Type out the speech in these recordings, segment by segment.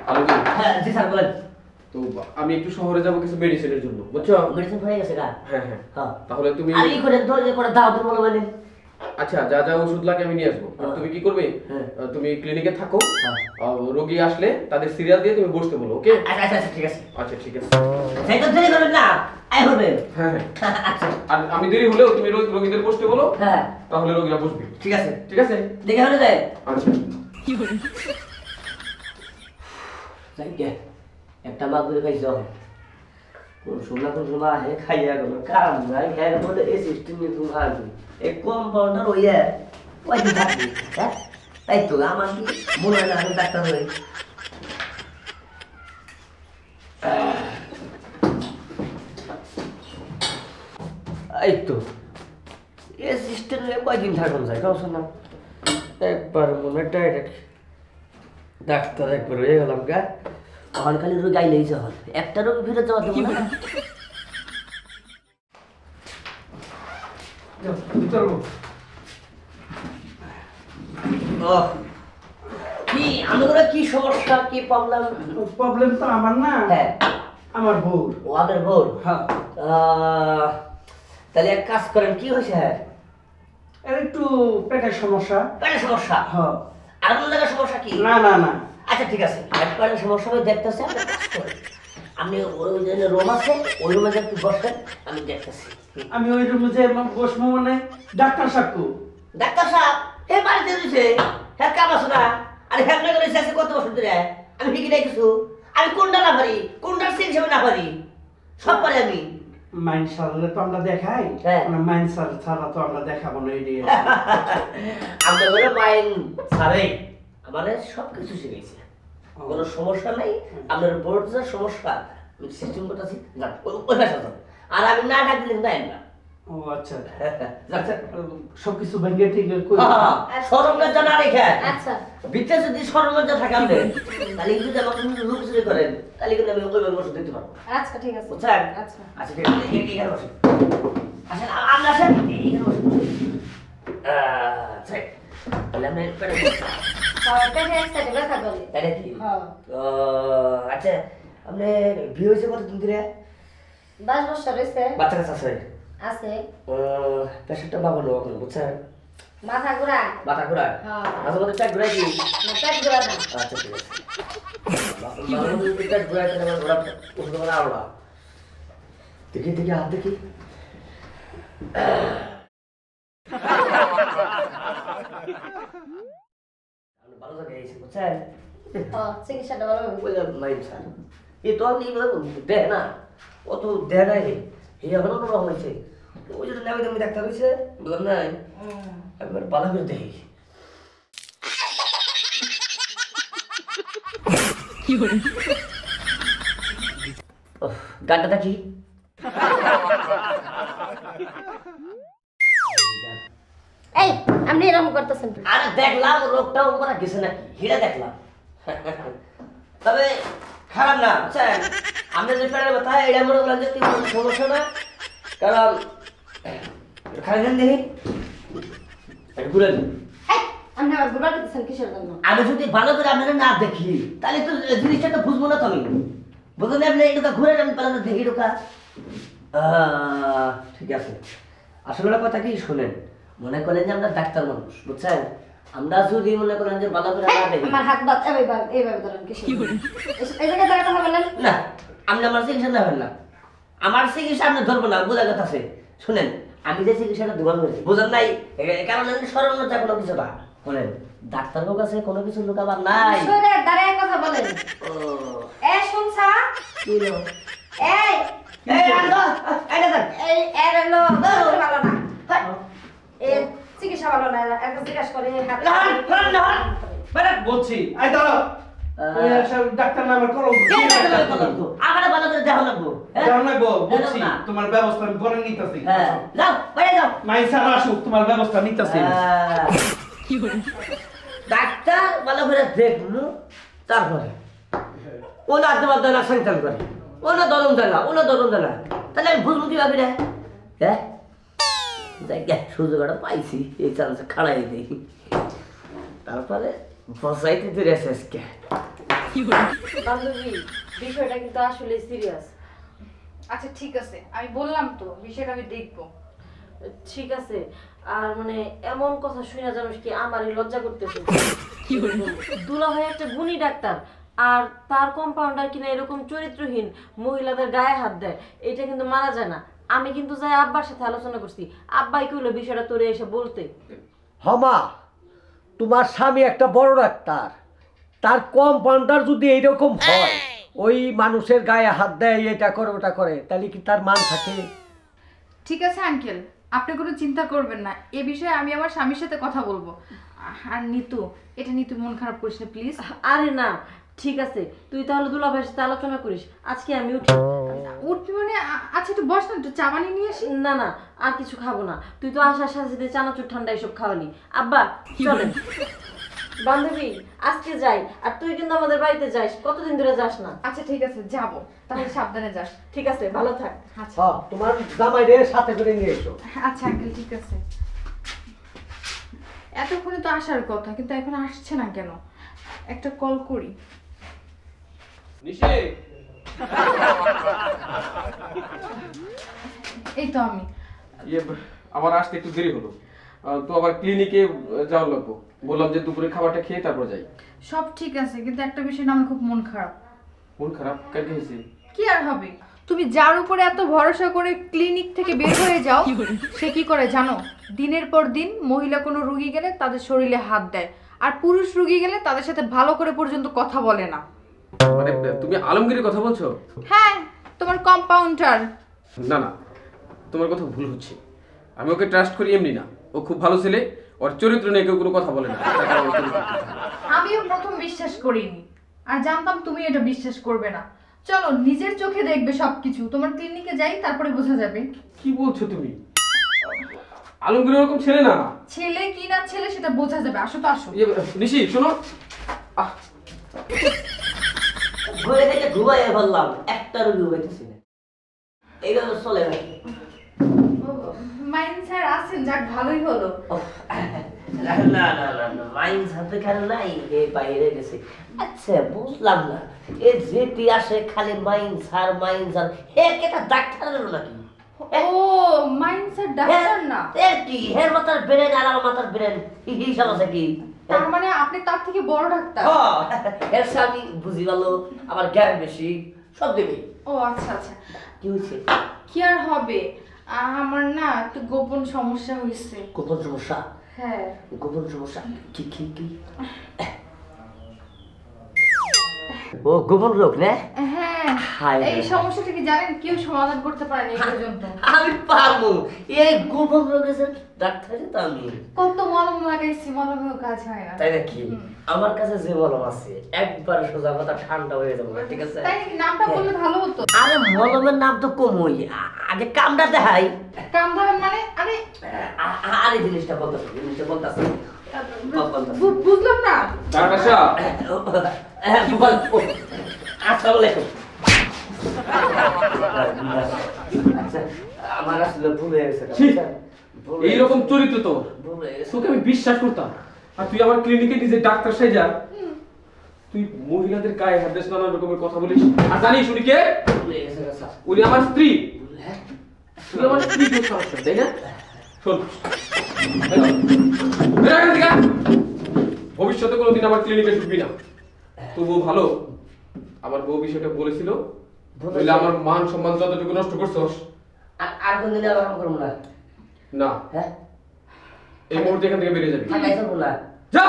আরে হ্যাঁ জি স্যার বলেন। তো আমি একটু শহরে যাব কিছু মেডিসিনের জন্য, বুঝছো? মেডিসিন হয়ে গেছে গা? হ্যাঁ হ্যাঁ হ্যাঁ। তাহলে তুমি আর এই করে তো যে করে দাও তুমি বলো মানে। আচ্ছা, যা যা ওষুধ লাগে আমি নিয়ে আসবো। আর তুমি কি করবে, তুমি ক্লিনিকে থাকো, রোগী আসলে তাদের সিরিয়াল দিয়ে তুমি বসতে বলো, ওকে? আচ্ছা আচ্ছা ঠিক আছে। আচ্ছা ঠিক আছে। সেই তো দেরি করবেন না, আই হবে। হ্যাঁ হ্যাঁ আচ্ছা। আর আমি দেরি হলেও তুমি রোগীদের বসতে বলো, হ্যাঁ তাহলে রোগীরা বসবে। ঠিক আছে ঠিক আছে, দেখে হলে যায়। আচ্ছা যাই গে একটা মাছ ধরে খাইছ কোন সময় হে খাইয়া গেল কাম নাই এর মধ্যে এই সিস্টেম নিয়ে তুমি আসবে এই কম্পাউন্ডার হইয়া ওই থাকবে। হ্যাঁ তাই তো আমার কি মনে হয় না আমি ডাক্তার হই। এই তো এই সিস্টেম নিয়ে কয়দিন থাকুন যায় কাউ শোনা একবার মনে ডাইরেক্ট ডাক্তার একবার হয়ে গেলাম গা তখন খালি রোগ গাইলেই যখন একটা রোগ ফিরে যাওয়া দেবো না। কি আমাদের কি সমস্যা কি প্রবলেম? প্রবলেম তো আমার না, হ্যাঁ আমার বউ। ও আপনার বউ? হ্যাঁ। তাহলে এক কাজ করেন কি হয়েছে? এর একটু পেটের সমস্যা। পেটের সমস্যা? হ্যাঁ। আর কোনো জায়গায় সমস্যা কি? না না না। আচ্ছা ঠিক আছে, পেটের সমস্যা আমি দেখতেছি, আপনি কাজ করেন আপনি ওই যে রুম আছে ওই রুমে যে একটু বসেন আমি দেখতেছি। আমি ওই রুমে যে বসবো মানে ডাক্তার সাহেব? ডাক্তার সাহেব এই বাড়িতে দিছে হ্যাঁ কাম আছে না? আরে হ্যাঁ না করে আছে কত বছর ধরে আমি ঠিকই নাই কিছু। আমি কোনটা না পারি কোনটার চিকিৎসা না পারি সব পারি আমি। মাইন সারলে তো আমরা দেখাই, হ্যাঁ। মাইন সার ছাড়া তো আমরা দেখাবো না। এই দিয়ে আমরা বলে মাইন ছাড়াই আমাদের সব কিছু শিখেছে, কোনো সমস্যা নাই। আপনার বোর্ড যে সমস্যা আমি সিস্টেম করতেছি যান ওই ভাষা যান, আর আমি না ডাক দিলে দেন না। ও আচ্ছা আচ্ছা, সবকিছু ভেঙে ঠিক করে সরঞ্জাম না রেখে আচ্ছা ভিতরে যদি সরঞ্জাম থাকে আমাদের তাহলে যদি আমাকে লুক চুরি করেন তাহলে কিন্তু আমি ওইভাবে ওষুধ দিতে পারবো। আচ্ছা ঠিক আছে বুঝছেন? আচ্ছা আচ্ছা ঠিক আছে এইখানে বসেন। আসেন আপনি আসেন এইখানে বসেন। আচ্ছা তাহলে আমরা পেটে পেটে এক সাইডে ব্যথা করে। এটা কি? হ্যাঁ আচ্ছা আপনি বিয়ে হয়েছে কতদিন ধরে? 10 বছর হয়েছে। বাচ্চা কাছে আছে? আছে। পেশেন্টটা বাবানো এখন বুঝছেন? মাথা ঘুরা। মাথা ঘুরায়? হ্যাঁ। মাঝে মধ্যে পেট ঘুরায় কি? না পেট ঘুরা না। আচ্ছা ঠিক আছে। মাঝে মধ্যে যদি পেট ঘুরায় তাহলে আমার ঘোরা ওষুধ মানে আরো না। দেখি দেখি হাত দেখি। ভালো জায়গায় এসে বুঝছেন? চিকিৎসাটা ভালো হবে। ওই মাইন স্যার এ তো আপনি দেয় না অত দেয় নাই এই এখন অন্যরকম হয়েছে ওই জন্য নামি দামি ডাক্তার হয়েছে বললাম নাই একবার বাধা করে দেখি। গানটা কি? এই আপনি এরকম করতেছেন আরে দেখলাম রোগটা উপরে গেছে নাকি হিড়ে দেখলাম। তবে খারাপ না বুঝছেন? আমাদের যে পেটের ব্যথা এটা মনে করলাম যে সমস্যা না, কারণ খাইলেন দেখি ঘুরেন। আপনি আবার ঘুরা দিতেছেন কিসের জন্য? আমি যদি ভালো করে আপনারা না দেখি তাহলে তো জিনিসটা তো বুঝবো না। তো আমি বুঝলেন আপনি এটুকা ঘুরে আমি পালা দেখি ঢোকা। ঠিক আছে, আসলে কথা কি শোনেন, মনে করেন যে আমরা ডাক্তার মানুষ বুঝছেন, আমরা যদি মনে করেন যে ভালো করে না দেখি আমার হাত বাত এইভাবে ধরেন কিসের এই জায়গায় দাঁড়াতে হবে না। না আপনি আমার চিকিৎসা নেবেন না, আমার চিকিৎসা আপনি ধরবো না, বোঝার কথা আছে। শুনেন আমি যে চিকিৎসাটা দোকান করেছি বোঝেন নাই, কারণ স্মরণতা কোনো কিছু না। শোনেন ডাক্তার লোক আছে কোনো কিছু লোক আবার নাই। দাঁড়ায় কথা বলেন। এ শুনছা কি রে? এই এই আলো আইনা দেন। এই এর হলো ভালো না। এই চিকিৎসা ভালো না, একটা জিজ্ঞাসা করে হাত না না ম্যাডাম বলছি আই দাঁড়াও। ওই সব ডাক্তার নামের কলম কে ডাক্তার কলম তো আবার ভালো করে দেখা লাগবো। যাও না গো, বলছি তোমার ব্যবস্থা আমি পরে নিতেছি। হ্যাঁ যাও বাইরে যাও। মাইন স্যার আসুক, তোমার ব্যবস্থা নিতেছি। কি করে ডাক্তার ভালো করে দেখলো তারপরে ওনা তোমার দানা সন্তান করে ওনা দরম দানা তাহলে আমি বুঝবো কিভাবে রে? হ্যাঁ যাই গে সুযোগটা পাইছি এই চান্সে খাড়াই দিই, তারপরে বসাইতে তুই রেসেসকে বান্ধবী বিষয়টা কিন্তু আসলে সিরিয়াস। আচ্ছা ঠিক আছে, আমি বললাম তো বিষয়টা আমি দেখবো। ঠিক আছে, আর মানে এমন কথা শুনে জানিস কি আমারই লজ্জা করতেছে। দুলা ভাই একটা গুণী ডাক্তার, আর তার কম্পাউন্ডার কিনা এরকম চরিত্রহীন মহিলাদের গায়ে হাত দেয়, এটা কিন্তু মানা যায় না। আমি কিন্তু যাই আব্বার সাথে আলোচনা করছি, আব্বাই কইলো বিষয়টা তোরে এসে বলতে। হমা, তোমার স্বামী একটা বড় ডাক্তার, তার কম্পাউন্ডার যদি এইরকম হয়, ওই মানুষের গায়ে হাত দেয়, এটা করে ওটা করে, তাহলে কি তার মান থাকে? ঠিক আছে আঙ্কেল, আপনি কোনো চিন্তা করবেন না, এ বিষয়ে আমি আমার স্বামীর সাথে কথা বলবো। আর নিতু, এটা নিয়ে তুই মন খারাপ করিস না প্লিজ। আরে না, ঠিক আছে, তুই তাহলে দুলা ভাইয়ের সাথে আলোচনা করিস। আজকে আমি উঠি। উঠবি মানে? আচ্ছা একটু বস না, একটু চা বানিয়ে নিয়ে আসি। না না, আর কিছু খাবো না। তুই তো আসার সাথে সাথে চানাচুর ঠান্ডা এসব খাওয়ালি। আব্বা চলেন। বান্ধবী আজকে যাই, আর তুই কিন্তু আমাদের বাড়িতে যাস, কতদিন ধরে যাস না। আচ্ছা ঠিক আছে, যাবো, তাহলে সাবধানে যাস। ঠিক আছে, ভালো থাক। আচ্ছা হ্যাঁ, তোমার জামাইদের সাথে করে নিয়ে এসো। আচ্ছা আঙ্কেল, ঠিক আছে। এতক্ষণে তো আসার কথা, কিন্তু এখন আসছে না কেন? একটা কল করি। নিশি, এই তো আমি। আমার আসতে একটু দেরি হলো, তো আবার ক্লিনিকে যাওয়ার লাগবো। বললাম যে দুপুরে খাবারটা খেয়ে তারপর যাই। সব ঠিক আছে, কিন্তু একটা বিষয় না, আমার খুব মন খারাপ। মন খারাপ কেন হয়েছে? কি আর হবে, তুমি যার উপরে এত ভরসা করে ক্লিনিক থেকে বের হয়ে যাও, সে কি করে জানো? দিনের পর দিন মহিলা কোনো রোগী গেলে তাদের শরীরে হাত দেয়, আর পুরুষ রোগী গেলে তাদের সাথে ভালো করে পর্যন্ত কথা বলে না। মানে তুমি আলমগীরের কথা বলছো? হ্যাঁ, তোমার কম্পাউন্ডার। না না, তোমার কথা ভুল হচ্ছে। আমি ওকে ট্রাস্ট করি এমনি না, ও খুব ভালো ছেলে, ওর চরিত্র নিয়ে কেউ কোনো কথা বলে না। আমিও প্রথম বিশ্বাস করিনি, আর জানতাম তুমি এটা বিশ্বাস করবে না। চলো নিজের চোখে দেখবে সবকিছু, তোমার ক্লিনিকে যাই, তারপরে বোঝা যাবে। কি বলছো তুমি? আলমগীর ওরকম ছেলে না। ছেলে কি না ছেলে সেটা বোঝা যাবে, আসো তো আসো। নিশি শোনো, ঘুরে থেকে ঘুমাইয়ে বললাম, একটা রুগী হইতেছি না, এইভাবে চলে না। মাইন স্যার আছেন, যাক ভালোই হলো। না না না না, মাইন সাথে খালি নাই, এ বাইরে গেছে। আচ্ছা বুঝলাম না, এ যেটি আসে খালি মাইন স্যার মাইন স্যার, হে কেটা ডাক্তার হলো নাকি? ও মাইন স্যার ডাক্তার না? এ কি হের মাথার ব্রেন আর আমার মাথার ব্রেন হিসাব আছে কি? তার মানে আপনি তার থেকে বড় ডাক্তার? এর সাথে বুঝি ভালো, আমার জ্ঞান বেশি, সব দেবে। ও আচ্ছা আচ্ছা, কি হয়েছে? কি আর হবে, আমার না একটু গোপন সমস্যা হয়েছে। গোপন সমস্যা? হ্যাঁ। গোপন সমস্যা কি কি কি? ও গোপন রোগ না? হ্যাঁ, এই সমস্যাটা কি জানেন কেউ সমাধান করতে পারেনি এই পর্যন্ত। আমি পারবো, এই গোপন রোগের ডাক্তারই তো আমি। কত মলম লাগাইছি, মলমেও কাজ হয় না। তাই নাকি? আমার কাছে যে মলম আছে একবার সোজা কথা ঠান্ডা হয়ে যাবে, ঠিক আছে? তাই নাকি? নামটা বললে ভালো হতো। আরে মলমের নাম তো কমই, আগে কামটা দেখাই। কাম ধরেন মানে? আরে আরে জিনিসটা বলতেছে, বুঝলাম না। ডাক্তার সাহেব, আসসালামু আলাইকুম। আচ্ছা, আমার আসলে ভুল হয়ে গেছে। এইরকম চরিত্র তো তোকে আমি বিশ্বাস করতাম, আর তুই আমার ক্লিনিকে নিজে ডাক্তার সাহেব, তুই মহিলাদের গায়ে হাত দিস, নানা রকমের কথা বলিস। আর জানিস উনি কে? উনি আমার স্ত্রী। তুই আমার স্ত্রী খুব সমস্যা, তাই না? শোন, ভবিষ্যতে কোনোদিন আমার ক্লিনিকে ঢুকবি না। তবুও ভালো আমার বউ বিষয়টা বলেছিল, বলে আমার মান সম্মান যতটুকু নষ্ট করছস, আর কোনদিন আবার করব না। না, হ্যাঁ, এই মুহূর্তে এখান থেকে বেরিয়ে যাবি। থাকাই তো না। যা।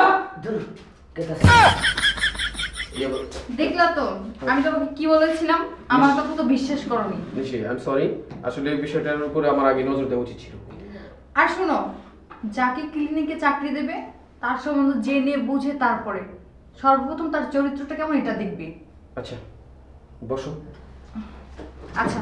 দেখলা তো আমি তোমাকে কি বলেছিলাম, আমার কথা তো বিশ্বাস করোনি। নিশি, আই এম সরি, আসলে এই বিষয়টার উপরে আমার আগে নজর দেওয়া উচিত ছিল। আর শোনো, যাকে ক্লিনিকে চাকরি দেবে তার সম্বন্ধে জেনে বুঝে তারপরে সর্বপ্রথম তার চরিত্রটা কেমন এটা দেখবে। আচ্ছা বসো। আচ্ছা।